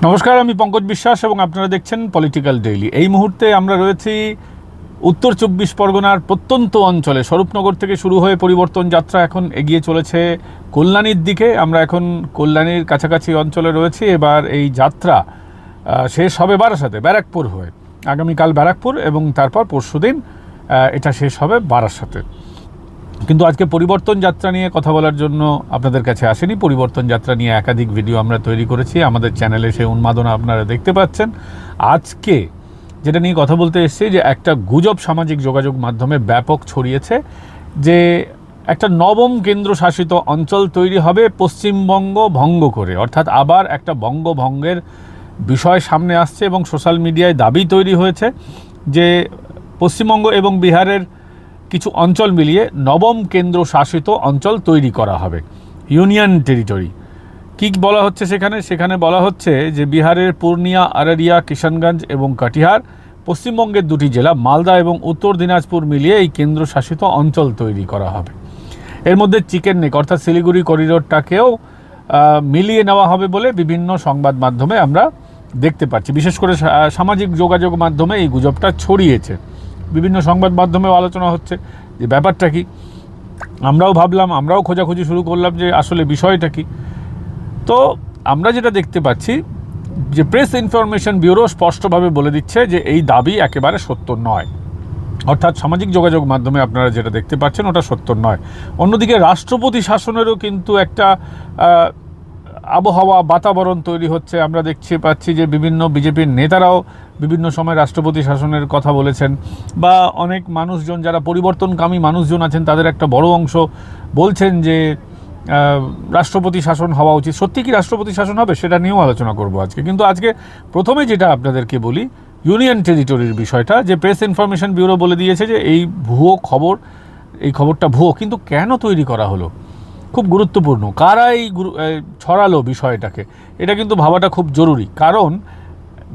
নমস্কার, আমি পঙ্কজ বিশ্বাস এবং আপনারা দেখছেন পলিটিক্যাল ডেইলি। এই মুহূর্তে আমরা রয়েছি উত্তর 24 পরগনার প্রত্যন্ত অঞ্চলে। স্বরূপনগর থেকে শুরু হয়ে পরিবর্তন যাত্রা এখন এগিয়ে চলেছে কল্যাণীর দিকে। আমরা এখন কল্যাণীর কাছাকাছি অঞ্চলে রয়েছি। এবার এই যাত্রা শেষ হবে বারাসাতে, ব্যারাকপুর হয়ে। আগামীকাল ব্যারাকপুর এবং তারপর পরশুদিন এটা শেষ হবে বারাসাতে। কিন্তু আজকে পরিবর্তন যাত্রা নিয়ে কথা বলার জন্য আপনাদের কাছে আসেনি। পরিবর্তন যাত্রা নিয়ে একাধিক ভিডিও আমরা তৈরি করেছি, আমাদের চ্যানেলে সেই উন্মাদনা আপনারা দেখতে পাচ্ছেন। আজকে যেটা নিয়ে কথা বলতে এসেছি, যে একটা গুজব সামাজিক যোগাযোগ মাধ্যমে ব্যাপক ছড়িয়েছে যে একটা নবম কেন্দ্রশাসিত অঞ্চল তৈরি হবে পশ্চিমবঙ্গ ভঙ্গ করে, অর্থাৎ আবার একটা বঙ্গভঙ্গের বিষয় সামনে আসছে এবং সোশ্যাল মিডিয়ায় দাবি তৈরি হয়েছে যে পশ্চিমবঙ্গ এবং বিহারের কিছু অঞ্চল মিলিয়ে নবম কেন্দ্রশাসিত অঞ্চল তৈরি করা হবে, ইউনিয়ন টেরিটরি। কী বলা হচ্ছে সেখানে বলা হচ্ছে যে বিহারের পূর্ণিয়া, আরারিয়া, কিষানগঞ্জ এবং কাটিহার, পশ্চিমবঙ্গের দুটি জেলা মালদা এবং উত্তর দিনাজপুর মিলিয়ে এই কেন্দ্রশাসিত অঞ্চল তৈরি করা হবে। এর মধ্যে চিকেন নেক অর্থাৎ শিলিগুড়ি করিডোরটাকেও মিলিয়ে নেওয়া হবে বলে বিভিন্ন সংবাদ মাধ্যমে আমরা দেখতে পাচ্ছি। বিশেষ করে সামাজিক যোগাযোগ মাধ্যমে এই গুজবটা ছড়িয়েছে। বিভিন্ন সংবাদ মাধ্যমেও আলোচনা হচ্ছে যে ব্যাপারটা কি। আমরাও ভাবলাম, আমরাও খোঁজাখুঁজি শুরু করলাম যে আসলে বিষয়টা কি। তো আমরা যেটা দেখতে পাচ্ছি যে প্রেস ইনফরমেশন ব্যুরো স্পষ্টভাবে বলে দিচ্ছে যে এই দাবি একেবারে সত্য নয়। অর্থাৎ সামাজিক যোগাযোগ মাধ্যমে আপনারা যেটা দেখতে পাচ্ছেন ওটা সত্য নয়। অন্যদিকে রাষ্ট্রপতি শাসনেরও কিন্তু একটা আবহাওয়া, বাতাবরণ তৈরি হচ্ছে। আমরা দেখতে পাচ্ছি যে বিভিন্ন বিজেপির নেতারাও বিভিন্ন সময় রাষ্ট্রপতি শাসনের কথা বলেছেন, বা অনেক মানুষজন যারা পরিবর্তনকামী মানুষজন আছেন তাদের একটা বড় অংশ বলছেন যে রাষ্ট্রপতি শাসন হওয়া উচিত। সত্যি কি রাষ্ট্রপতি শাসন হবে সেটা নিয়েও আলোচনা করব আজকে। কিন্তু আজকে প্রথমে যেটা আপনাদেরকে বলি, ইউনিয়ন টেরিটরির বিষয়টা, যে প্রেস ইনফরমেশন ব্যুরো বলে দিয়েছে যে এই ভুয়ো খবর, এই খবরটা ভুয়ো। কিন্তু কেন তৈরি করা হলো খুব গুরুত্বপূর্ণ। কারা এই ছড়ালো বিষয়টাকে, এটা কিন্তু ভাবাটা খুব জরুরি। কারণ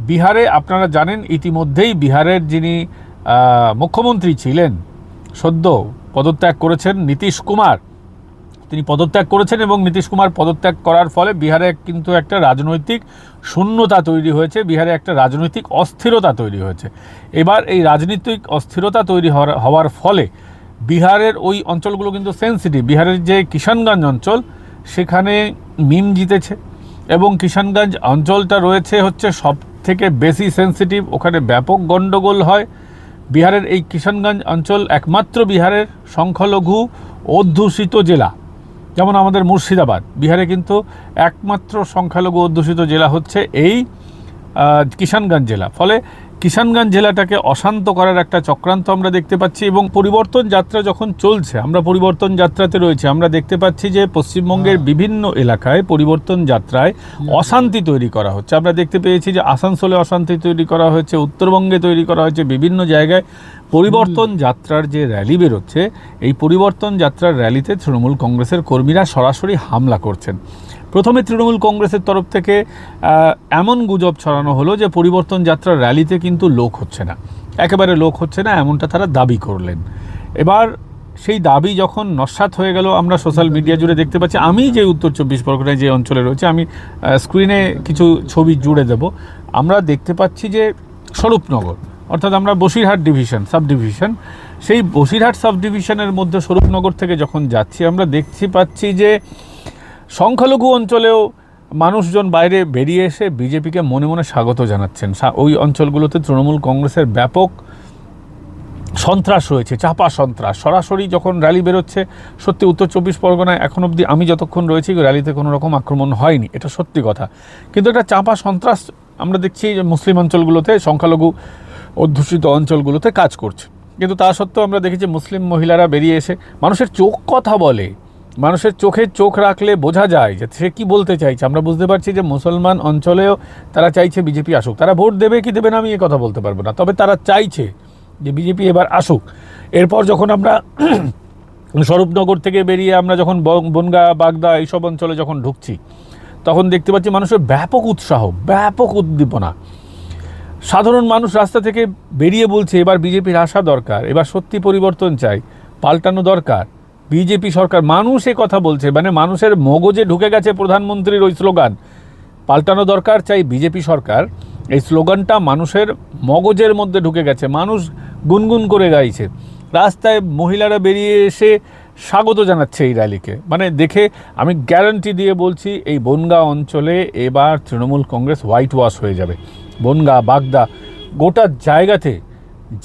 বিহারে আপনারা জানেন ইতিমধ্যেই বিহারের যিনি মুখ্যমন্ত্রী ছিলেন, সদ্য পদত্যাগ করেছেন নীতিশ কুমার, তিনি পদত্যাগ করেছেন এবং নীতিশ কুমার পদত্যাগ করার ফলে বিহারে কিন্তু একটা রাজনৈতিক শূন্যতা তৈরি হয়েছে, বিহারে একটা রাজনৈতিক অস্থিরতা তৈরি হয়েছে। এবার এই রাজনৈতিক অস্থিরতা তৈরি হওয়ার ফলে বিহারের ওই অঞ্চলগুলো কিন্তু সেন্সিটিভ। বিহারের যে কিষানগঞ্জ অঞ্চল, সেখানে মিম জিতেছে এবং কিষানগঞ্জ অঞ্চলটা রয়েছে হচ্ছে সব থেকে বেশি সেন্সিটিভ। ওখানে ব্যাপক গণ্ডগোল হয়। বিহারের এই কিষানগঞ্জ অঞ্চল একমাত্র বিহারের সংখ্যালঘু অধ্যুষিত জেলা। যেমন আমাদের মুর্শিদাবাদ, বিহারে কিন্তু একমাত্র সংখ্যালঘু অধ্যুষিত জেলা হচ্ছে এই কিষানগঞ্জ জেলা। ফলে কিষানগঞ্জ জেলাটাকে অশান্ত করার একটা চক্রান্ত আমরা দেখতে পাচ্ছি। এবং পরিবর্তন যাত্রা যখন চলছে, আমরা পরিবর্তন যাত্রাতে রয়েছে, আমরা দেখতে পাচ্ছি যে পশ্চিমবঙ্গের বিভিন্ন এলাকায় পরিবর্তন যাত্রায় অশান্তি তৈরি করা হচ্ছে। আমরা দেখতে পেয়েছি যে আসানসোলে অশান্তি তৈরি করা হয়েছে, উত্তরবঙ্গে তৈরি করা হয়েছে, বিভিন্ন জায়গায় পরিবর্তন যাত্রার যে র্যালি বেরোচ্ছে, এই পরিবর্তন যাত্রার র্যালিতে তৃণমূল কংগ্রেসের কর্মীরা সরাসরি হামলা করছেন। প্রথমে তৃণমূল কংগ্রেসের তরফ থেকে এমন গুজব ছড়ানো হলো যে পরিবর্তন যাত্রার র্যালিতে কিন্তু লোক হচ্ছে না, একেবারে লোক হচ্ছে না, এমনটা তারা দাবি করলেন। এবার সেই দাবি যখন নস্যাৎ হয়ে গেল, আমরা সোশ্যাল মিডিয়া জুড়ে দেখতে পাচ্ছি। আমি যে উত্তর 24 পরগনায় যে অঞ্চলে রয়েছে, আমি স্ক্রিনে কিছু ছবি জুড়ে দেব। আমরা দেখতে পাচ্ছি যে স্বরূপনগর, অর্থাৎ আমরা বসিরহাট ডিভিশন, সাব ডিভিশন, সেই বসিরহাট সাব ডিভিশনের মধ্যে স্বরূপনগর থেকে যখন যাচ্ছি, আমরা দেখতে পাচ্ছি যে সংখ্যালঘু অঞ্চলেও মানুষজন বাইরে বেরিয়ে এসে বিজেপিকে মনে মনে স্বাগত জানাচ্ছেন। ওই অঞ্চলগুলোতে তৃণমূল কংগ্রেসের ব্যাপক সন্ত্রাস রয়েছে, চাপা সন্ত্রাস। সরাসরি যখন র্যালি বেরোচ্ছে, সত্যি উত্তর 24 পরগনায় এখন অবধি আমি যতক্ষণ রয়েছি র্যালিতে কোনো রকম আক্রমণ হয়নি, এটা সত্যি কথা। কিন্তু এটা চাপা সন্ত্রাস আমরা দেখছি যে মুসলিম অঞ্চলগুলোতে, সংখ্যালঘু অধ্যুষিত অঞ্চলগুলোতে কাজ করছে। কিন্তু তা সত্ত্বেও আমরা দেখি যে মুসলিম মহিলারা বেরিয়ে এসে, মানুষের চোখ কথা বলে, মানুষের চোখে চোখ রাখলে বোঝা যায় যে সে কী বলতে চাইছে। আমরা বুঝতে পারছি যে মুসলমান অঞ্চলেও তারা চাইছে বিজেপি আসুক। তারা ভোট দেবে কি দেবে না আমি এ কথা বলতে পারবো না, তবে তারা চাইছে যে বিজেপি এবার আসুক। এরপর যখন আমরা স্বরূপনগর থেকে বেরিয়ে আমরা যখন বনগাঁ, বাগদা এইসব অঞ্চলে যখন ঢুকছি, তখন দেখতে পাচ্ছি মানুষের ব্যাপক উৎসাহ, ব্যাপক উদ্দীপনা। সাধারণ মানুষ রাস্তা থেকে বেরিয়ে বলছে এবার বিজেপির আসা দরকার, এবার সত্যি পরিবর্তন চাই, পাল্টানো দরকার, বিজেপি সরকার। মানুষ এ কথা বলছে, মানে মানুষের মগজে ঢুকে গেছে প্রধানমন্ত্রীর ওই স্লোগান, পাল্টানো দরকার, চাই বিজেপি সরকার, এই স্লোগানটা মানুষের মগজের মধ্যে ঢুকে গেছে, মানুষ গুনগুন করে গাইছে, রাস্তায় মহিলারা বেরিয়ে এসে স্বাগত জানাচ্ছে এই র্যালিকে। মানে দেখে আমি গ্যারান্টি দিয়ে বলছি এই বনগাঁ অঞ্চলে এবার তৃণমূল কংগ্রেস হোয়াইট ওয়াশ হয়ে যাবে। বনগাঁ, বাগদা, গোটা জায়গাতে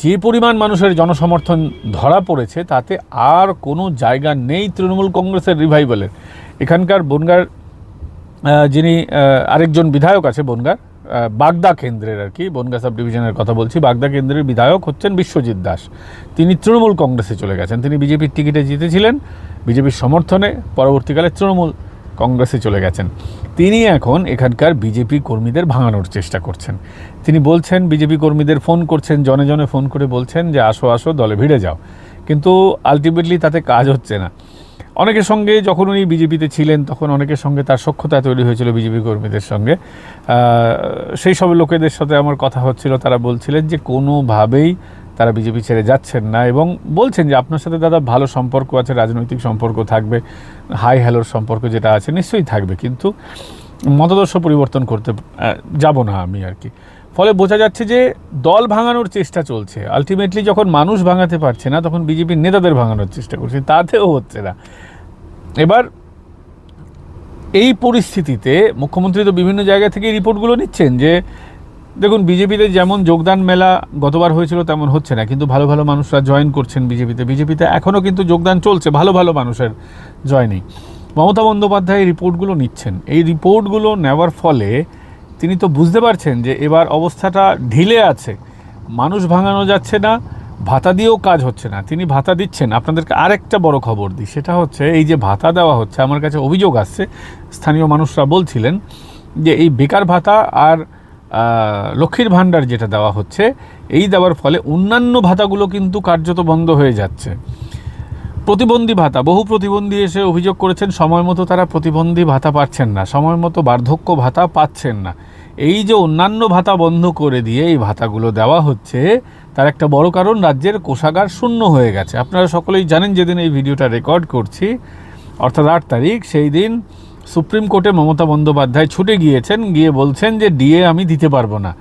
যে পরিমাণ মানুষের জনসমর্থন ধরা পড়েছে তাতে আর কোনো জায়গা নেই তৃণমূল কংগ্রেসের রিভাইভালের। এখানকার বনগাঁর যিনি আরেকজন বিধায়ক আছে বনগাঁর, বাগদা কেন্দ্রের আর কি, বনগাঁ সাব ডিভিশনের কথা বলছি, বাগদা কেন্দ্রের বিধায়ক হচ্ছেন বিশ্বজিৎ দাস। তিনি তৃণমূল কংগ্রেসে চলে গেছেন, তিনি বিজেপির টিকিটে জিতেছিলেন, বিজেপির সমর্থনে পরবর্তীকালে তৃণমূল কংগ্রেসে চলে গেছেন। তিনি এখন এখানকার বিজেপি কর্মীদের ভাঙানোর চেষ্টা করছেন। তিনি বলছেন, বিজেপি কর্মীদের ফোন করছেন, জনে জনে ফোন করে বলছেন যে আসো আসো, দলে ভিড়ে যাও, কিন্তু আলটিমেটলি তাতে কাজ হচ্ছে না। অনেকের সঙ্গে যখন উনি বিজেপিতে ছিলেন তখন অনেকের সঙ্গে তার সখ্যতা তৈরি হয়েছিল বিজেপি কর্মীদের সঙ্গে। সেই সব লোকেদের সাথে আমার কথা হচ্ছিল, তারা বলছিলেন যে কোনোভাবেই তারা বিজেপি ছেড়ে যাচ্ছেন না, এবং বলছেন যে আপনার সাথে দাদা ভালো সম্পর্ক আছে, রাজনৈতিক সম্পর্ক থাকবে, হাই হ্যালোর সম্পর্ক যেটা আছে নিশ্চয়ই থাকবে, কিন্তু মতাদর্শ পরিবর্তন করতে যাব না আমি আর কি। ফলে বোঝা যাচ্ছে যে দল ভাঙানোর চেষ্টা চলছে। আলটিমেটলি যখন মানুষ ভাঙাতে পারছে না তখন বিজেপির নেতাদের ভাঙানোর চেষ্টা করছে, তাতেও হচ্ছে না। এবার এই পরিস্থিতিতে মুখ্যমন্ত্রী তো বিভিন্ন জায়গা থেকে রিপোর্টগুলো নিচ্ছেন যে দেখুন বিজেপিতে যেমন যোগদান মেলা গতবার হয়েছিল তেমন হচ্ছে না, কিন্তু ভালো ভালো মানুষরা জয়েন করছেন বিজেপিতে এখনও কিন্তু যোগদান চলছে, ভালো ভালো মানুষের জয়েনিং। মমতা বন্দ্যোপাধ্যায় এই রিপোর্টগুলো নিচ্ছেন, এই রিপোর্টগুলো নেওয়ার ফলে তিনি তো বুঝতে পারছেন যে এবার অবস্থাটা ঢিলে আছে, মানুষ ভাঙানো যাচ্ছে না, ভাতা দিয়েও কাজ হচ্ছে না। তিনি ভাতা দিচ্ছেন। আপনাদেরকে আরেকটা বড় খবর দিই, সেটা হচ্ছে এই যে ভাতা দেওয়া হচ্ছে, আমার কাছে অভিযোগ আসছে, স্থানীয় মানুষরা বলছিলেন যে এই বেকার ভাতা আর লক্ষ্মীর ভাণ্ডার যেটা দেওয়া হচ্ছে, এই দেওয়ার ফলে অন্যান্য ভাতাগুলো কিন্তু কার্যত বন্ধ হয়ে যাচ্ছে। প্রতিবন্ধী ভাতা, বহু প্রতিবন্ধী এসে অভিযোগ করেছেন সময় মতো তারা প্রতিবন্ধী ভাতা পাচ্ছেন না, সময় মতো বার্ধক্য ভাতা পাচ্ছেন না। এই যে অন্যান্য ভাতা বন্ধ করে দিয়ে এই ভাতাগুলো দেওয়া হচ্ছে, তার একটা বড় কারণ রাজ্যের কোষাগার শূন্য হয়ে গেছে। আপনারা সকলেই জানেন, যেদিন এই ভিডিওটা রেকর্ড করছি অর্থাৎ 8 তারিখ, সেই দিন সুপ্রিম কোর্টে মমতা বন্দ্যোপাধ্যায় ছুটে গিয়েছেন, গিয়ে বলছেন যে ডিএ আমি দিতে পারবো না,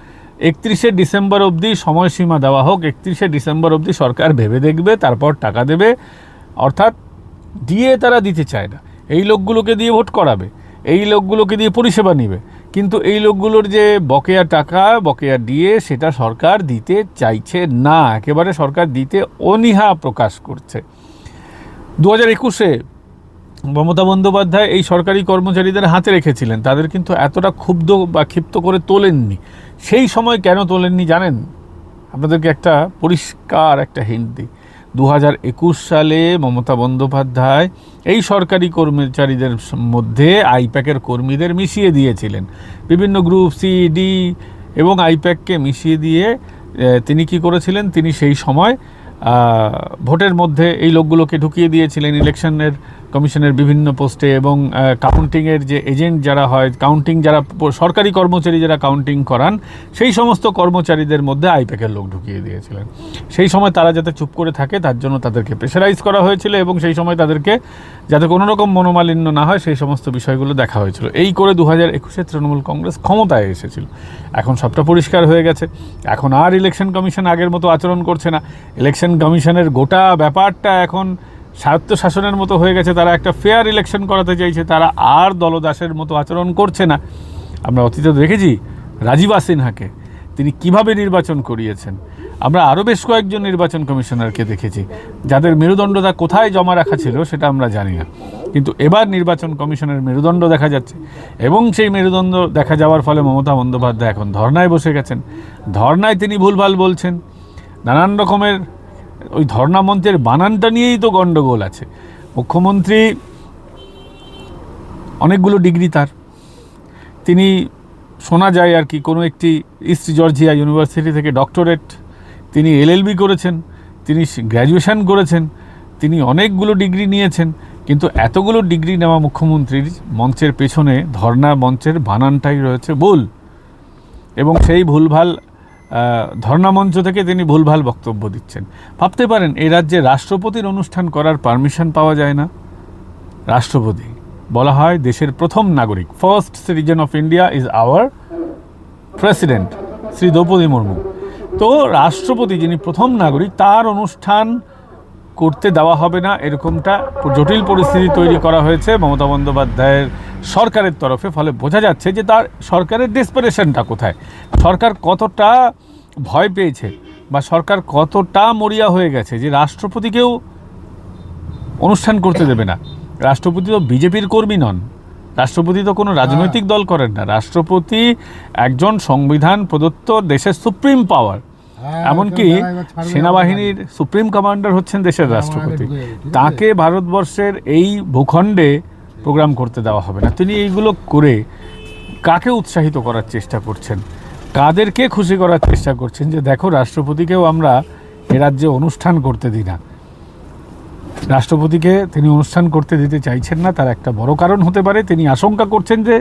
31শে ডিসেম্বর অবধি সময়সীমা দেওয়া হোক, 31শে ডিসেম্বর অবধি সরকার ভেবে দেখবে, তারপর টাকা দেবে। অর্থাৎ ডিএ তারা দিতে চায় না, এই লোকগুলোকে দিয়ে ভোট করাবে, এই লোকগুলোকে দিয়ে পরিষেবা নেবে, কিন্তু এই লোকগুলোর যে বকেয়া টাকা, বকেয়া ডিএ, সেটা সরকার দিতে চাইছে না, একেবারে সরকার দিতে অনীহা প্রকাশ করছে। 2021-এ মমতা বন্দ্যোপাধ্যায় এই সরকারি কর্মচারীদের হাতে রেখেছিলেন, তাদের কিন্তু এতটা ক্ষুব্ধ বা ক্ষিপ্ত করে তোলেননি। সেই সময় কেন তোলেননি জানেন? আপনাদেরকে একটা পরিষ্কার একটা হিন্ট দিই। 2021 সালে মমতা বন্দ্যোপাধ্যায় এই সরকারি কর্মচারীদের মধ্যে আইপ্যাকের কর্মীদের মিশিয়ে দিয়েছিলেন, বিভিন্ন গ্রুপ সি, ডি এবং আইপ্যাককে মিশিয়ে দিয়ে তিনি কি করেছিলেন, তিনি সেই সময় ভোটের মধ্যে এই লোকগুলোকে ঢুকিয়ে দিয়েছিলেন ইলেকশনের কমিশনের বিভিন্ন পোস্টে, এবং কাউন্টিংয়ের যে এজেন্ট যারা হয়, কাউন্টিং যারা সরকারি কর্মচারী যারা কাউন্টিং করান, সেই সমস্ত কর্মচারীদের মধ্যে আইপ্যাকের লোক ঢুকিয়ে দিয়েছিলেন। সেই সময় তারা যাতে চুপ করে থাকে তার জন্য তাদেরকে প্রেশারাইজ করা হয়েছিল, এবং সেই সময় তাদেরকে যাতে কোনো রকম মনোমালিন্য না হয় সেই সমস্ত বিষয়গুলো দেখা হয়েছিল। এই করে 2021-এ তৃণমূল কংগ্রেস ক্ষমতায় এসেছিল। এখন সবটা পরিষ্কার হয়ে গেছে, এখন আর ইলেকশন কমিশন আগের মতো আচরণ করছে না। ইলেকশন কমিশনের গোটা ব্যাপারটা এখন স্বায়ত্তশাসনের মতো হয়ে গেছে, তারা একটা ফেয়ার ইলেকশন করাতে চাইছে, তারা আর দলদাসের মতো আচরণ করছে না। আমরা অতীতে দেখেছি রাজীবা সিনহাকে, তিনি কিভাবে নির্বাচন করিয়েছেন। আমরা আরও বেশ কয়েকজন নির্বাচন কমিশনারকে দেখেছি যাদের মেরুদণ্ডতা কোথায় জমা রাখা ছিল সেটা আমরা জানি না, কিন্তু এবার নির্বাচন কমিশনের মেরুদণ্ড দেখা যাচ্ছে, এবং সেই মেরুদণ্ড দেখা যাওয়ার ফলে মমতা বন্দ্যোপাধ্যায় এখন ধর্নায় বসে গেছেন। ধর্নায় তিনি ভুলভাল বলছেন, নানান রকমের ওই ধর্না মঞ্চের বানানটা নিয়েই তো গণ্ডগোল আছে। মুখ্যমন্ত্রী অনেকগুলো ডিগ্রি তার, তিনি শোনা যায় আর কি কোনো একটি ইস্ট জর্জিয়া ইউনিভার্সিটি থেকে ডক্টরেট, তিনি এলএলবি করেছেন, তিনি গ্র্যাজুয়েশন করেছেন, তিনি অনেকগুলো ডিগ্রি নিয়েছেন, কিন্তু এতগুলো ডিগ্রি নেওয়া মুখ্যমন্ত্রীর মঞ্চের পেছনে ধর্না মঞ্চের বানানটাই রয়েছে ভুল, এবং সেই ভুলভাল ধর্না মঞ্চ থেকে তিনি ভুলভাল বক্তব্য দিচ্ছেন। ভাবতে পারেন এই রাজ্যে রাষ্ট্রপতির অনুষ্ঠান করার পারমিশন পাওয়া যায় না। রাষ্ট্রপতি বলা হয় দেশের প্রথম নাগরিক, first citizen of India is our president Shri Droupadi Murmu. তো রাষ্ট্রপতি যিনি প্রথম নাগরিক, তার অনুষ্ঠান করতে দেওয়া হবে না, এরকমটা জটিল পরিস্থিতি তৈরি করা হয়েছে মমতা বন্দ্যোপাধ্যায়ের সরকারের তরফে। ফলে বোঝা যাচ্ছে যে তার সরকারের ডেসপারেশনটা কোথায়, সরকার কতটা ভয় পেয়েছে বা সরকার কতটা মরিয়া হয়ে গেছে যে রাষ্ট্রপতিকেও অনুষ্ঠান করতে দেবে না। রাষ্ট্রপতি তো বিজেপির কর্মী নন, রাষ্ট্রপতি তো কোনো রাজনৈতিক দল করেন না, রাষ্ট্রপতি একজন সংবিধান প্রদত্ত দেশের সুপ্রিম পাওয়ার, এমনকি সেনাবাহিনীর সুপ্রিম কমান্ডার হচ্ছেন দেশের রাষ্ট্রপতি। তাকে ভারতবর্ষের এই ভূখণ্ডে প্রোগ্রাম করতে দেওয়া হবে না। তিনি এইগুলো করে কাকে উৎসাহিত করার চেষ্টা করছেন, কাদেরকে খুশি করার চেষ্টা করছেন যে দেখো রাষ্ট্রপতিকেও আমরা এ রাজ্যে অনুষ্ঠান করতে দিই না। রাষ্ট্রপতিকে তিনি অনুষ্ঠান করতে দিতে চাইছেন না, তার একটা বড় কারণ হতে পারে তিনি আশঙ্কা করছেন যে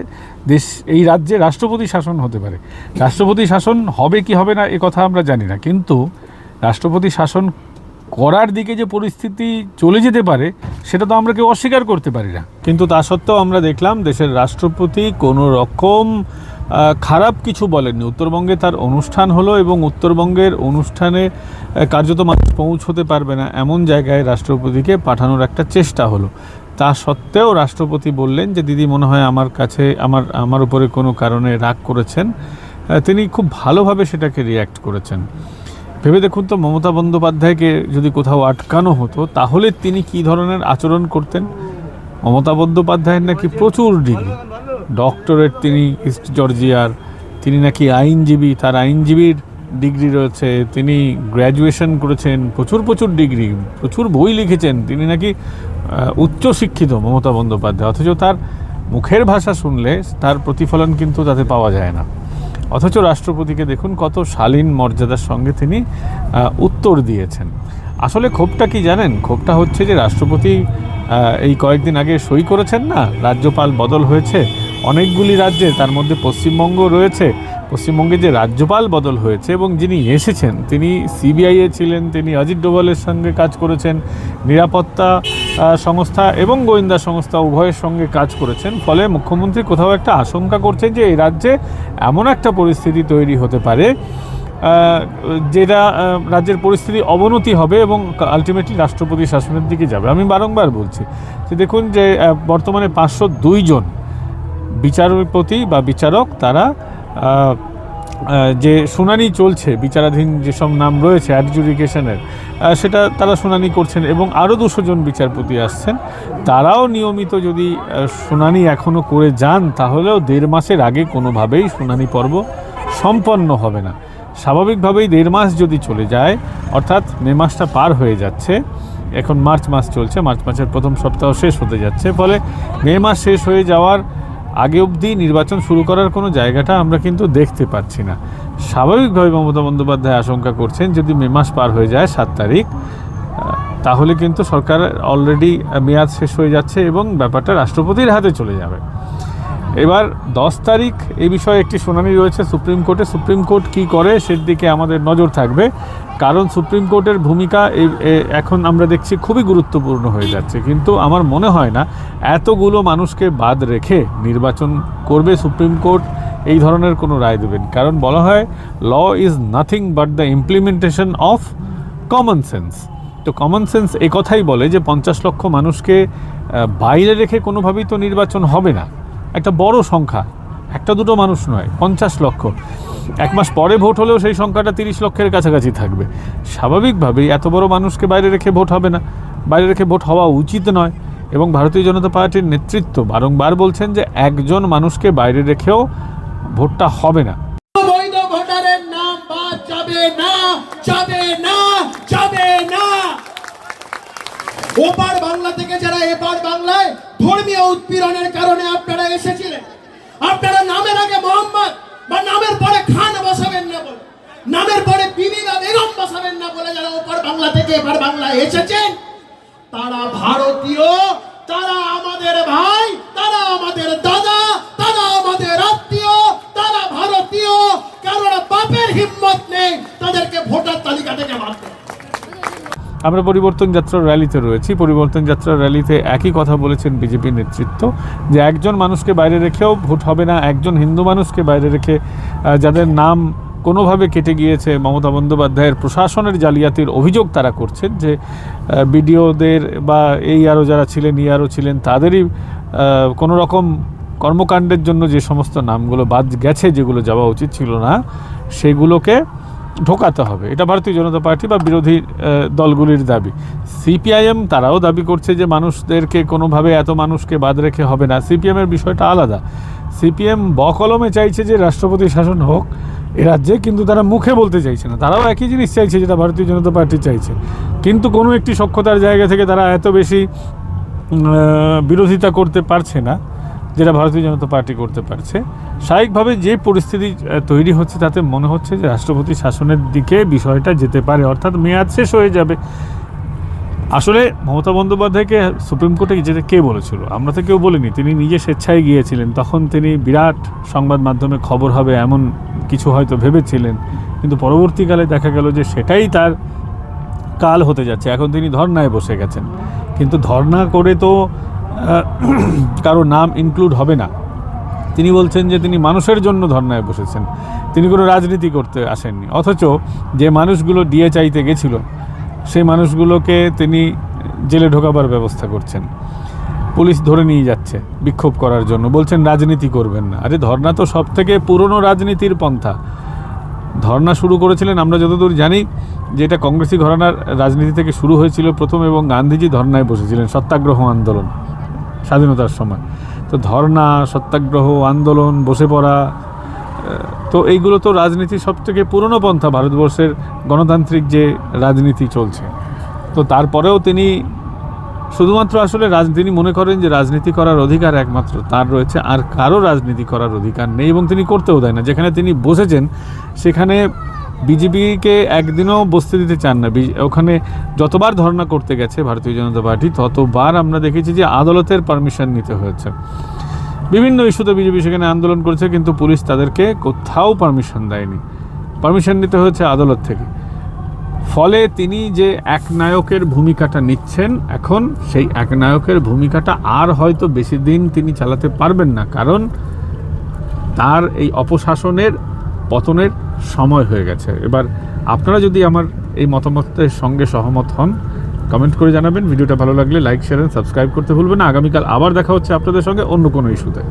এই রাজ্যে রাষ্ট্রপতি শাসন হতে পারে। রাষ্ট্রপতি শাসন হবে কি হবে না এ কথা আমরা জানি না, কিন্তু রাষ্ট্রপতি শাসন করার দিকে যে পরিস্থিতি চলে যেতে পারে সেটা তো আমরা কেউ অস্বীকার করতে পারি না। কিন্তু তা সত্ত্বেও আমরা দেখলাম দেশের রাষ্ট্রপতি কোনো রকম খারাপ কিছু বলেননি। উত্তরবঙ্গে তার অনুষ্ঠান হলো এবং উত্তরবঙ্গের অনুষ্ঠানে কার্যত মানুষ পৌঁছতে পারবে না এমন জায়গায় রাষ্ট্রপতিকে পাঠানোর একটা চেষ্টা হলো। তা সত্ত্বেও রাষ্ট্রপতি বললেন যে দিদি মনে হয় আমার কাছে আমার উপরে কোনো কারণে রাগ করেছেন। তিনি খুব ভালোভাবে সেটাকে রিয়্যাক্ট করেছেন। ভেবে দেখুন তো, মমতা বন্দ্যোপাধ্যায়কে যদি কোথাও আটকানো হতো তাহলে তিনি কী ধরনের আচরণ করতেন। মমতা বন্দ্যোপাধ্যায়ের নাকি প্রচুর ডিগ্রি, ডক্টরেট তিনি ইস্ট জর্জিয়ার, তিনি নাকি আইনজীবী, তার আইনজীবীর ডিগ্রি রয়েছে, তিনি গ্র্যাজুয়েশন করেছেন, প্রচুর ডিগ্রি, প্রচুর বই লিখেছেন, তিনি নাকি উচ্চশিক্ষিত মমতা বন্দ্যোপাধ্যায়। অথচ তার মুখের ভাষা শুনলে তার প্রতিফলন কিন্তু তাতে পাওয়া যায় না। অথচ রাষ্ট্রপতিকে দেখুন কত শালীন মর্যাদার সঙ্গে তিনি উত্তর দিয়েছেন। আসলে ক্ষোভটা কি জানেন? ক্ষোভটা হচ্ছে যে রাষ্ট্রপতি এই কয়েকদিন আগে সই করেছেন না, রাজ্যপাল বদল হয়েছে অনেকগুলি রাজ্যে, তার মধ্যে পশ্চিমবঙ্গ রয়েছে। পশ্চিমবঙ্গে যে রাজ্যপাল বদল হয়েছে এবং যিনি এসেছেন তিনি সিবিআইয়ে ছিলেন, তিনি অজিত ডোভালের সঙ্গে কাজ করেছেন, নিরাপত্তা সংস্থা এবং গোয়েন্দা সংস্থা উভয়ের সঙ্গে কাজ করেছেন। ফলে মুখ্যমন্ত্রী কোথাও একটা আশঙ্কা করছেন যে এই রাজ্যে এমন একটা পরিস্থিতি তৈরি হতে পারে যেটা রাজ্যের পরিস্থিতি অবনতি হবে এবং আলটিমেটলি রাষ্ট্রপতি শাসনের দিকে যাবে। আমি বারংবার বলছি যে দেখুন যে বর্তমানে 502 জন বিচারপতি বা বিচারক তারা যে শুনানি চলছে, বিচারাধীন যেসব নাম রয়েছে অ্যাডজুডিকেশনের, সেটা তারা শুনানি করছেন এবং আরও 200 জন বিচারপতি আসছেন। তারাও নিয়মিত যদি শুনানি এখনও করে যান তাহলেও 1.5 মাসের আগে কোনোভাবেই শুনানি পর্ব সম্পন্ন হবে না। স্বাভাবিকভাবেই 1.5 মাস যদি চলে যায়, অর্থাৎ মে মাসটা পার হয়ে যাচ্ছে, এখন মার্চ মাস চলছে, মার্চ মাসের প্রথম সপ্তাহ শেষ হতে যাচ্ছে, ফলে মে মাস শেষ হয়ে যাওয়ার আগে অবধি নির্বাচন শুরু করার কোনো জায়গাটা আমরা কিন্তু দেখতে পাচ্ছি না। স্বাভাবিকভাবে মমতা বন্দ্যোপাধ্যায় আশঙ্কা করছেন যদি মে মাস পার হয়ে যায় 7 তারিখ, তাহলে কিন্তু সরকার অলরেডি মেয়াদ শেষ হয়ে যাচ্ছে এবং ব্যাপারটা রাষ্ট্রপতির হাতে চলে যাবে। এবার 10 তারিখ এই বিষয়ে একটি শুনানি রয়েছে সুপ্রিম কোর্টে। সুপ্রিম কোর্ট কী করে সেদিকে আমাদের নজর থাকবে, কারণ সুপ্রিম কোর্টের ভূমিকা এখন আমরা দেখছি খুবই গুরুত্বপূর্ণ হয়ে যাচ্ছে। কিন্তু আমার মনে হয় না এতগুলো মানুষকে বাদ রেখে নির্বাচন করবে সুপ্রিম কোর্ট, এই ধরনের কোনো রায় দেবেন। কারণ বলা হয় law is nothing but the implementation of common sense. তো কমন সেন্স এই কথাই বলে যে 50 লক্ষ মানুষকে বাইরে রেখে কোনোভাবেই তো নির্বাচন হবে না। একটা বড় সংখ্যা, একটা দুটো মানুষ নয়, 50 লক্ষ। 1 মাস পরে ভোট হলেও সেই সংখ্যাটা 30 লক্ষের কাছাকাছি থাকবে। স্বাভাবিকভাবেই এত বড় মানুষকে বাইরে রেখে ভোট হবে না, বাইরে রেখে ভোট হওয়া উচিত নয়। এবং ভারতীয় জনতা পার্টির নেতৃত্ব বারংবার বলছেন যে একজন মানুষকে বাইরে রেখেও ভোটটা হবে না। বৈধ ভোটারের নাম বাদ যাবে না, যাবে না, যাবে না। ওপার বাংলা থেকে যারা এপার বাংলায় ধর্মীয় উৎপীড়নের কারণে আপনারা এসেছিলেন, আপনারা নামের আগে মোহাম্মদ বা নামের পরে খান বসাবেন না বলে, নামের পরে বিবি বা বেগম বসাবেন না বলে যারা ওপার বাংলা থেকে এপার বাংলায় এসেছেন তারা ভারতীয়, তারা আমাদের ভাই, তারা আমাদের দাদা, তারা আমাদের আত্মীয়, তারা ভারতীয়। কারণ বাপের হিম্মত নেই তাদেরকে ভোটার তালিকা থেকে বাদ দেয়। আমরা পরিবর্তন যাত্রার র্যালিতে রয়েছি। পরিবর্তন যাত্রার র্যালিতে একই কথা বলেছেন বিজেপি নেতৃত্ব, যে একজন মানুষকে বাইরে রেখেও ভোট হবে না, একজন হিন্দু মানুষকে বাইরে রেখে যাদের নাম কোনোভাবে কেটে গিয়েছে, মমতা বন্দ্যোপাধ্যায়ের প্রশাসনের জালিয়াতির অভিযোগ তারা করছেন, যে বিডিওদের বা এই আরও যারা ছিলেন আরও ছিলেন তাদেরই কোনো রকম কর্মকাণ্ডের জন্য যে সমস্ত নামগুলো বাদ গেছে, যেগুলো যাওয়া উচিত ছিল না, সেগুলোকে ঢোকাতে হবে। এটা ভারতীয় জনতা পার্টি বা বিরোধী দলগুলির দাবি। সিপিআইএম তারাও দাবি করছে যে মানুষদেরকে কোনোভাবে এত মানুষকে বাদ রেখে হবে না। সিপিএমের বিষয়টা আলাদা। সিপিএম বকলমে চাইছে যে রাষ্ট্রপতি শাসন হোক এ রাজ্যে, কিন্তু তারা মুখে বলতে চাইছে না। তারাও একই জিনিস চাইছে যেটা ভারতীয় জনতা পার্টি চাইছে, কিন্তু কোনো একটি সক্ষতার জায়গা থেকে তারা এত বেশি বিরোধিতা করতে পারছে না যেটা ভারতীয় জনতা পার্টি করতে পারছে। স্বাভাবিকভাবে যে পরিস্থিতি তৈরি হচ্ছে তাতে মনে হচ্ছে যে রাষ্ট্রপতি শাসনের দিকে বিষয়টা যেতে পারে, অর্থাৎ মেয়াদ শেষ হয়ে যাবে। আসলে মমতা বন্দ্যোপাধ্যায়কে সুপ্রিম কোর্টে যেতে কে বলেছিল? আমরা তো কেউ বলিনি, তিনি নিজে স্বেচ্ছায় গিয়েছিলেন। তখন তিনি বিরাট সংবাদ মাধ্যমে খবর হবে এমন কিছু হয়তো ভেবেছিলেন, কিন্তু পরবর্তীকালে দেখা গেল যে সেটাই তার কাল হতে যাচ্ছে। এখন তিনি ধর্নায় বসে গেছেন, কিন্তু ধর্না করে তো কারো নাম ইনক্লুড হবে না। তিনি বলছেন যে তিনি মানুষের জন্য ধর্নায় বসেছেন, তিনি কোনো রাজনীতি করতে আসেননি। অথচ যে মানুষগুলো ডিএ চাইতে গেছিল সেই মানুষগুলোকে তিনি জেলে ঢোকাবার ব্যবস্থা করছেন, পুলিশ ধরে নিয়ে যাচ্ছে বিক্ষোভ করার জন্য, বলছেন রাজনীতি করবেন না। আরে ধর্না তো সব থেকে পুরনো রাজনীতির পন্থা। ধর্না শুরু করেছিলেন আমরা যতদূর জানি যে এটা কংগ্রেসি ঘরানার রাজনীতি থেকে শুরু হয়েছিল প্রথম, এবং গান্ধীজি ধর্নায় বসেছিলেন, সত্যাগ্রহ আন্দোলন স্বাধীনতার সময়। তো ধর্না, সত্যাগ্রহ আন্দোলন, বসে পড়া, তো এইগুলো তো রাজনীতির সবথেকে পুরনো পন্থা ভারতবর্ষের গণতান্ত্রিক যে রাজনীতি চলছে। তো তারপরেও তিনি শুধুমাত্র আসলে তিনি মনে করেন যে রাজনীতি করার অধিকার একমাত্র তার রয়েছে, আর কারো রাজনীতি করার অধিকার নেই, এবং তিনি করতেও দেয় না। যেখানে তিনি বসেছেন সেখানে বিজেপিকে একদিনও বসতে দিতে চান না। ওখানে যতবার ধর্ণা করতে গেছে ভারতীয় জনতা পার্টি, ততবার আমরা দেখেছি যে আদালতের পারমিশন নিতে হয়েছে। বিভিন্ন ইস্যুতে বিজেপি সেখানে আন্দোলন করেছে, কিন্তু পুলিশ তাদেরকে কোথাও পারমিশন দেয়নি, পারমিশন নিতে হয়েছে আদালত থেকে। ফলে তিনি যে একনায়কের ভূমিকাটা নিচ্ছেন এখন, সেই একনায়কের ভূমিকাটা আর হয়তো বেশি দিন তিনি চালাতে পারবেন না, কারণ তার এই অপশাসনের পতনের সময় হয়ে গেছে। এবার আপনারা যদি আমার এই মতামতের সঙ্গে সহমত হন, কমেন্ট করে জানাবেন। ভিডিওটা ভালো লাগলে লাইক, শেয়ার, সাবস্ক্রাইব করতে ভুলবেন না। আগামীকাল আবার দেখা হচ্ছে আপনাদের সঙ্গে অন্য কোনো ইস্যুতে।